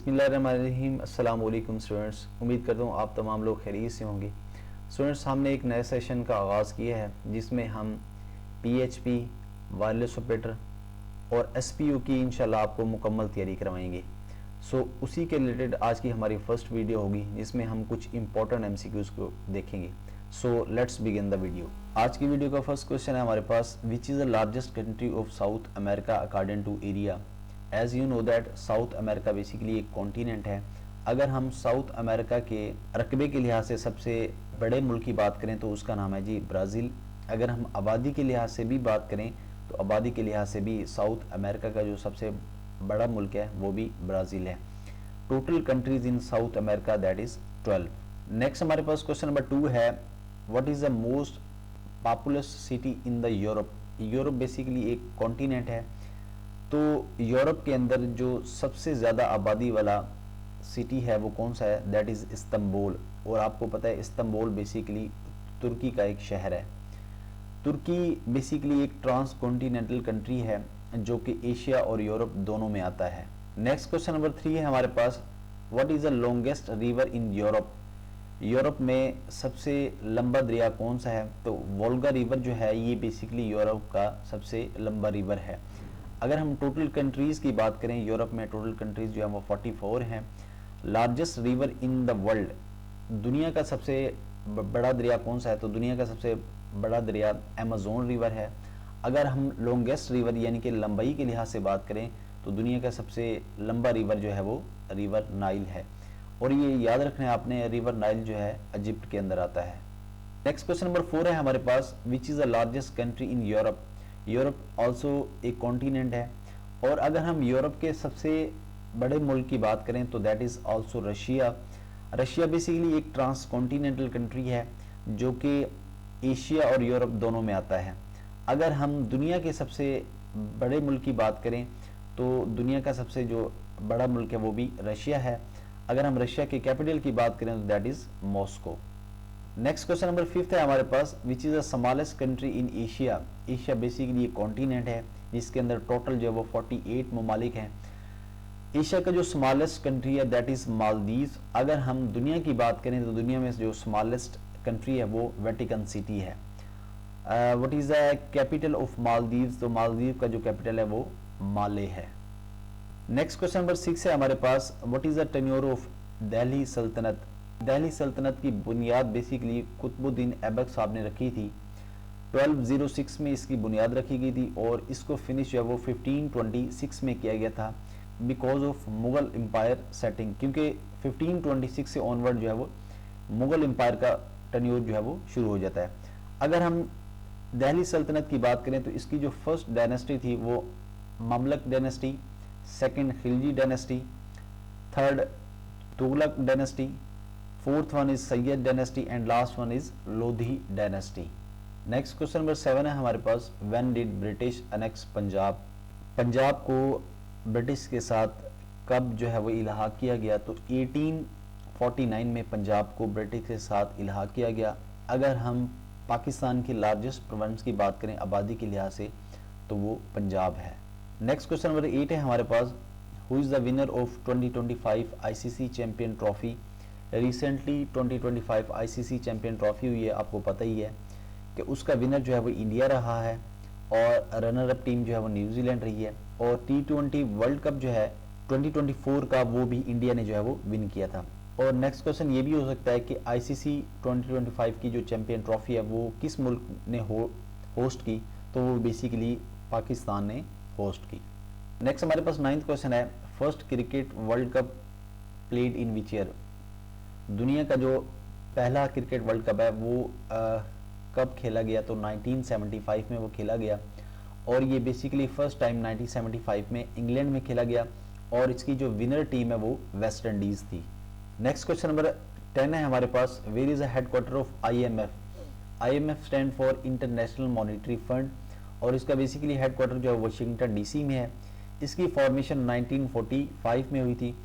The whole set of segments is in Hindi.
बिस्मिल्लाहिर्रहमानिर्रहीम। अस्सलाम वालेकुम स्टूडेंट्स, उम्मीद करता हूँ आप तमाम लोग खैरियत से होंगे। स्टूडेंट्स, हमने एक नए सेशन का आगाज़ किया है जिसमें हम PHP, वायरलेस ऑपरेटर और SPU की इंशाल्लाह आपको मुकम्मल तैयारी करवाएंगे। उसी के रिलेटेड आज की हमारी फर्स्ट वीडियो होगी जिसमें हम कुछ इंपॉर्टेंट MCQs को देखेंगे। Let's begin the video. आज की वीडियो का फर्स्ट क्वेश्चन है हमारे पास, which is the largest country of South America according to area. As you know that South America basically एक कॉन्टिनेंट है। अगर हम साउथ अमेरिका के रकबे के लिहाज से सबसे बड़े मुल्क की बात करें तो उसका नाम है जी ब्राज़ील। अगर हम आबादी के लिहाज से भी बात करें तो आबादी के लिहाज से भी साउथ अमेरिका का जो सबसे बड़ा मुल्क है वो भी ब्राज़ील है। Total countries in south America that is 12। Next हमारे पास क्वेश्चन नंबर 2 है, what is the most populous city in the Europe. Europe basically एक कॉन्टिनेंट है, तो यूरोप के अंदर जो सबसे ज़्यादा आबादी वाला सिटी है वो कौन सा है, दैट इज़ इस्तांबुल। और आपको पता है इस्तांबुल बेसिकली तुर्की का एक शहर है। तुर्की बेसिकली एक ट्रांस कॉन्टिनेंटल कंट्री है जो कि एशिया और यूरोप दोनों में आता है। नेक्स्ट क्वेश्चन नंबर 3 है हमारे पास, what is the longest river in Europe. Europe में सबसे लंबा दरिया कौन सा है, तो वोल्गा रिवर जो है ये बेसिकली यूरोप का सबसे लंबा रिवर है। अगर हम टोटल कंट्रीज़ की बात करें, यूरोप में टोटल कंट्रीज़ जो है वो 44 हैं। Largest river in the world, दुनिया का सबसे बड़ा दरिया कौन सा है, तो दुनिया का सबसे बड़ा दरिया अमेज़न रिवर है। अगर हम लॉन्गेस्ट रिवर यानी कि लंबाई के लिहाज से बात करें तो दुनिया का सबसे लंबा रिवर जो है वो रिवर नाइल है। और ये याद रखना है आपने, रिवर नाइल जो है इजिप्ट के अंदर आता है। नेक्स्ट क्वेश्चन नंबर 4 है हमारे पास, which is the largest country in Europe. Europe also एक कॉन्टिनेंट है। और अगर हम यूरोप के सबसे बड़े मुल्क की बात करें तो that is also Russia. Russia basically एक ट्रांस कॉन्टिनेंटल कंट्री है जो कि एशिया और यूरोप दोनों में आता है। अगर हम दुनिया के सबसे बड़े मुल्क की बात करें तो दुनिया का सबसे जो बड़ा मुल्क है वो भी रशिया है। अगर हम रशिया के कैपिटल की बात करें तो that is Moscow. Next question number 5 है हमारे पास, which is the smallest country in Asia. Asia basically एक कॉन्टिनेंट है जिसके अंदर टोटल जो है वो 48 ममालिक हैं। एशिया का जो स्मॉलेस्ट कंट्री है दैट इज़ मालदीव्स। अगर हम दुनिया की बात करें तो दुनिया में जो स्मॉलेस्ट कंट्री है वो वेटिकन सिटी है। What is the capital of Maldives, तो मालदीव का जो कैपिटल है वो माले है। नेक्स्ट क्वेश्चन नंबर 6 है हमारे पास, what is the tenure of Delhi sultanate. Delhi सल्तनत की बुनियाद बेसिकली कुतुबुद्दीन ऐबक साहब ने रखी थी। 1206 में इसकी बुनियाद रखी गई थी और इसको फिनिश जो है वो 1526 में किया गया था because of Mughal empire setting, क्योंकि 1526 से ऑनवर्ड जो है वो मुगल एम्पायर का टेन्योर जो है वो शुरू हो जाता है। अगर हम दिल्ली सल्तनत की बात करें तो इसकी जो फर्स्ट डायनेस्टी थी वो Mamluk dynasty, second Khilji dynasty, third Tughlaq dynasty, fourth one is Sayyid dynasty and last one is Lodi dynasty. Next question number 7 है हमारे पास, when did British annex Punjab. Punjab को ब्रिटिश के साथ कब जो है वो इलाहा किया गया, तो 1849 में पंजाब को ब्रिटिश के साथ इलाहा किया गया। अगर हम पाकिस्तान की लार्जेस्ट प्रोविंस की बात करें आबादी के लिहाज से तो वो पंजाब है। नेक्स्ट क्वेश्चन नंबर 8 है हमारे पास, who is the winner of 2025 ICC champion trophy. Recently 2025 ICC champion trophy हुई है, आपको पता ही है कि उसका विनर जो है वो इंडिया रहा है और रनर अप टीम जो है वो न्यूजीलैंड रही है। और T20 वर्ल्ड कप जो है 2024 का वो भी इंडिया ने जो है वो विन किया था। और नेक्स्ट क्वेश्चन ये भी हो सकता है कि ICC 2025 की जो चैंपियन ट्रॉफी है वो किस मुल्क ने होस्ट की, तो वो बेसिकली पाकिस्तान ने होस्ट की। नेक्स्ट हमारे पास 9th क्वेश्चन है, first cricket world cup played in which year. दुनिया का जो पहला क्रिकेट वर्ल्ड कप है वो कब खेला गया, तो 1975 में वो खेला गया। और ये बेसिकली फर्स्ट टाइम 1975 में इंग्लैंड में खेला गया और इसकी जो विनर टीम है वो वेस्ट इंडीज़ थी। नेक्स्ट क्वेश्चन नंबर 10 है हमारे पास, where is the headquarter of IMF। IMF stand for international monetary fund और इसका बेसिकली हेडक्वार्टर जो है वाशिंगटन DC में है। इसकी फॉर्मेशन 1945 में हुई थी।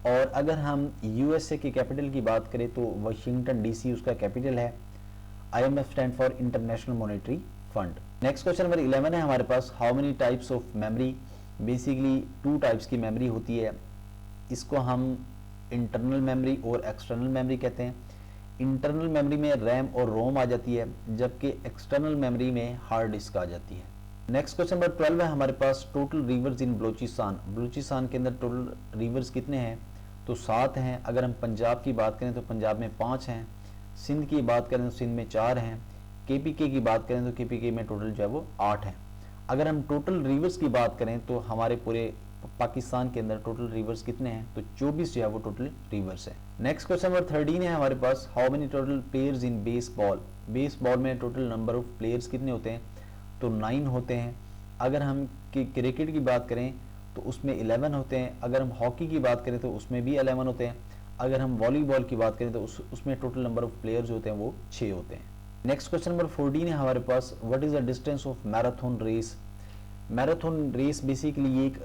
और अगर हम USA के कैपिटल की बात करें तो वाशिंगटन DC उसका कैपिटल है। IMF stand for international monetary fund. Next question number 11 है हमारे पास, how many types of memory. Basically 2 types की मेमोरी होती है, इसको हम इंटरनल मेमोरी और एक्सटर्नल मेमोरी कहते हैं। इंटरनल मेमोरी में रैम और रोम आ जाती है, जबकि एक्सटर्नल मेमोरी में हार्ड डिस्क आ जाती है। नेक्स्ट क्वेश्चन नंबर 12 है हमारे पास, टोटल रिवर्स इन बलूचिस्तान। बलूचिस्तान के अंदर टोटल रिवर्स कितने हैं? तो 7 हैं। अगर हम पंजाब की बात करें तो पंजाब में 5 हैं। सिंध की बात करें तो सिंध में 4 हैं। केपीके की बात करें तो केपीके में टोटल जो है वो 8 हैं। अगर हम टोटल रिवर्स की बात करें तो हमारे पूरे पाकिस्तान के अंदर टोटल रिवर्स कितने हैं? तो 24 जो है वो टोटल रिवर्स है। नेक्स्ट क्वेश्चन नंबर 13 है हमारे पास, how many total players in baseball. Baseball में टोटल नंबर ऑफ प्लेयर्स कितने होते हैं? तो 9 होते हैं। अगर हम क्रिकेट की बात करें तो उसमें 11 होते हैं। अगर हम हॉकी की बात करें तो उसमें भी 11 होते हैं। अगर हम वॉलीबॉल की बात करें तो उसमें टोटल नंबर ऑफ प्लेयर्स होते हैं वो 6 होते हैं। नेक्स्ट क्वेश्चन नंबर 14 है हमारे पास, what is the distance of marathon race. Marathon race basically एक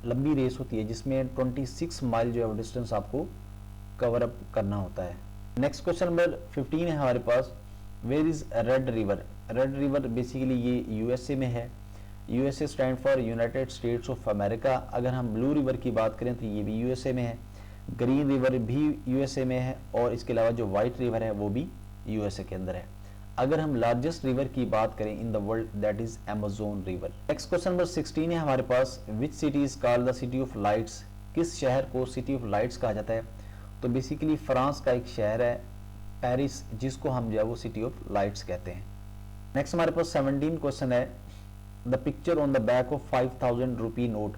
लंबी रेस होती है जिसमें 26 माइल जो है डिस्टेंस आपको कवर अप करना होता है। नेक्स्ट क्वेश्चन नंबर 15 है हमारे पास, where is red river. Red river basically ये यूएसए में है। USA stand for United States of America. अगर हम ब्लू रिवर की बात करें तो ये भी यूएसए में है। ग्रीन रिवर भी यूएसए में है और इसके अलावा जो व्हाइट रिवर है वो भी यूएसए के अंदर है। अगर हम लार्जेस्ट रिवर की बात करें in the world, that is Amazon river. Next question number 16 है हमारे पास, which city is called the city of lights. किस शहर को सिटी ऑफ लाइट्स कहा जाता है? तो बेसिकली फ्रांस का एक शहर है पेरिस, जिसको हम जो है वो सिटी ऑफ लाइट्स कहते हैं। नेक्स्ट हमारे पास 17 क्वेश्चन है, the picture on the back of 5000 rupee note.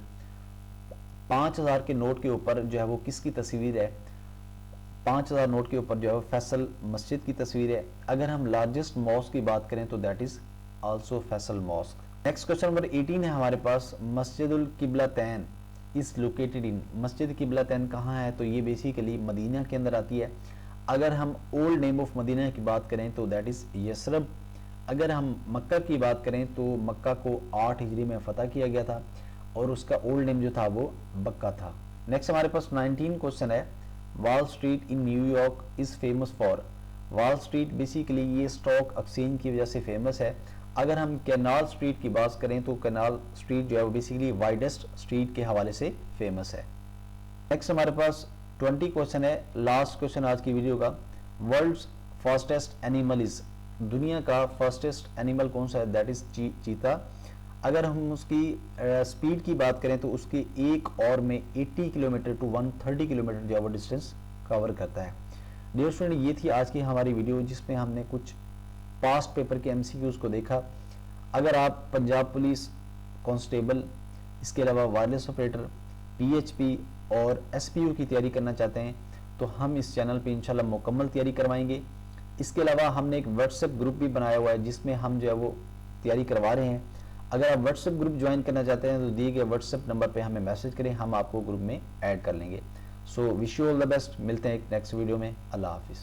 5000 के नोट के ऊपर जो है वो किसकी तस्वीर है? 5000 नोट के ऊपर जो है फैसल मस्जिद की तस्वीर है। अगर हम लार्जेस्ट मॉस्क की बात करें तो that is also Faisal mosque. Next question number 18 है हमारे पास, मस्जिदुल किबलतैन इज लोकेटेड इन। मस्जिद किबलतैन कहाँ है? तो ये बेसिकली मदीना के अंदर आती है। अगर हम ओल्ड नेम ऑफ मदीना की बात करें तो दैट इज यसरब। अगर हम मक्का की बात करें तो मक्का को 8 हिजरी में फतह किया गया था और उसका ओल्ड नेम जो था वो बक्का था। नेक्स्ट हमारे पास 19 क्वेश्चन है, wall street in New York is famous for. Wall street basically ये स्टॉक एक्सचेंज की वजह से फेमस है। अगर हम कैनाल स्ट्रीट की बात करें तो कैनाल स्ट्रीट जो है वो बेसिकली वाइडेस्ट स्ट्रीट के हवाले से फेमस है। नेक्स्ट हमारे पास 20 क्वेश्चन है, लास्ट क्वेश्चन आज की वीडियो का, वर्ल्ड्स फास्टेस्ट एनिमल इज। दुनिया का फास्टेस्ट एनिमल कौन सा है? दैट इज चीता। अगर हम उसकी स्पीड की बात करें तो उसकी एक और में 80 किलोमीटर टू 130 किलोमीटर जो है वो डिस्टेंस कवर करता है। डियर स्टूडेंट, ये थी आज की हमारी वीडियो जिसमें हमने कुछ पास्ट पेपर के एमसीक्यूज को देखा। अगर आप पंजाब पुलिस कांस्टेबल, इसके अलावा वायरलेस ऑपरेटर, पीएचपी और एसपीयू की तैयारी करना चाहते हैं तो हम इस चैनल पे इंशाल्लाह मुकम्मल तैयारी करवाएंगे। इसके अलावा हमने एक व्हाट्सएप ग्रुप भी बनाया हुआ है जिसमें हम जो है वो तैयारी करवा रहे हैं। अगर आप व्हाट्सएप ग्रुप ज्वाइन करना चाहते हैं तो दिए गए व्हाट्सएप नंबर पे हमें मैसेज करें, हम आपको ग्रुप में ऐड कर लेंगे। So wish you all the best. मिलते हैं एक नेक्स्ट वीडियो में। अल्लाह हाफिज़।